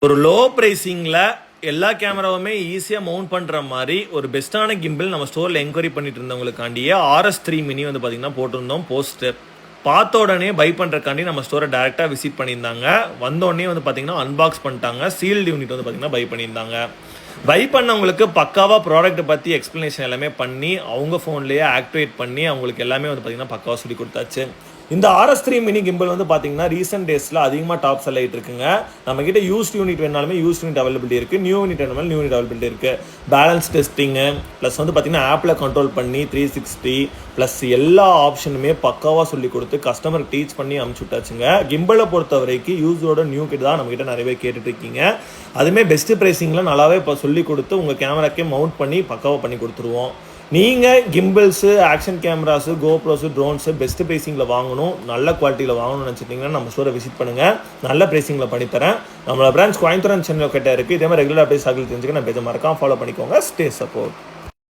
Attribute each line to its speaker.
Speaker 1: ஒரு லோ ப்ரைஸிங்கில் எல்லா கேமராவுமே ஈஸியாக மவுண்ட் பண்ணுற மாதிரி ஒரு பெஸ்ட்டான கிம்பிள் நம்ம ஸ்டோரில் என்கொயரி பண்ணிட்டு இருந்தவங்களுக்காண்டியே RS3 மினி வந்து பார்த்திங்கன்னா போட்டிருந்தோம் போஸ்ட்டு. பார்த்த உடனே பை பண்ணுறக்காண்டி நம்ம ஸ்டோரை டேரெக்டாக விசிட் பண்ணியிருந்தாங்க. வந்தோடனே வந்து பார்த்திங்கன்னா அன்பாக்ஸ் பண்ணிட்டாங்க. சீல்டு யூனிட் வந்து பார்த்திங்கன்னா பை பண்ணியிருந்தாங்க. பை பண்ணவங்களுக்கு பக்காவாக ப்ராடக்ட்டை பற்றி எக்ஸ்ப்ளனேஷன் எல்லாமே பண்ணி அவங்க ஃபோன்லேயே ஆக்டிவேட் பண்ணி அவங்களுக்கு எல்லாமே வந்து பார்த்திங்கன்னா பக்காவாக சொல்லி கொடுத்தாச்சு. இந்த RS3 மினி கிம்பிள் வந்து பார்த்தீங்கன்னா ரீசெண்ட் டேஸில் அதிகமாக டாப் செல் ஆகிட்டு இருக்குங்க. நம்மக்கிட்ட யூஸ்ட் யூனிட் வேணாலுமே யூஸ்ட் யூனிட் அவைலபிலிட்டி இருக்குது, நியூ யூனிட் வேணாலும் நியூ யூனிட் அவைலபிலிட்டி இருக்குது. பேலன்ஸ் டெஸ்டிங்கு ப்ளஸ் வந்து பார்த்தீங்கன்னா ஆப்பில் கண்ட்ரோல் பண்ணி 360 ப்ளஸ் எல்லா ஆப்ஷனுமே பக்காவாக சொல்லி கொடுத்து கஸ்டமருக்கு டீச் பண்ணி அனுப்பிச்சு விட்டாச்சுங்க. கிம்பிளை பொறுத்த வரைக்கும் யூஸோட நியூ கிட்ட தான் நம்மக்கிட்ட நிறைய பேர் கேட்டுட்டு இருக்கீங்க. அதுவுமே பெஸ்ட்டு ப்ரைஸிங்கில் நல்லாவே இப்போ சொல்லி கொடுத்து உங்கள் கேமராக்கே மவுண்ட் பண்ணி பக்காவாக பண்ணி கொடுத்துருவோம். நீங்கள் கிம்பிள்ஸு, ஆக்ஷன் கேமராஸு, கோப்ரோஸு, ட்ரோன்ஸு பெஸ்ட்டு ப்ரைஸிங்கில் வாங்கணும், நல்ல குவாலிட்டியில் வாங்கணும்னு நினச்சிட்டிங்கன்னா நம்ம ஸ்டோரை விசிட் பண்ணுங்கள். நல்ல ப்ரைஸிங்கில் பண்ணித்தரேன். நம்மளோட பிரான்ச் கோயம்புத்தூர் சென்னை கிட்ட இருக்குது. இதே மாதிரி ரெகுலர் அப்டேட்ஸ் ஆகி தெரிஞ்சுக்க நம்ம பேஜை மறக்காம ஃபாலோ பண்ணிக்கோங்க. Stay support.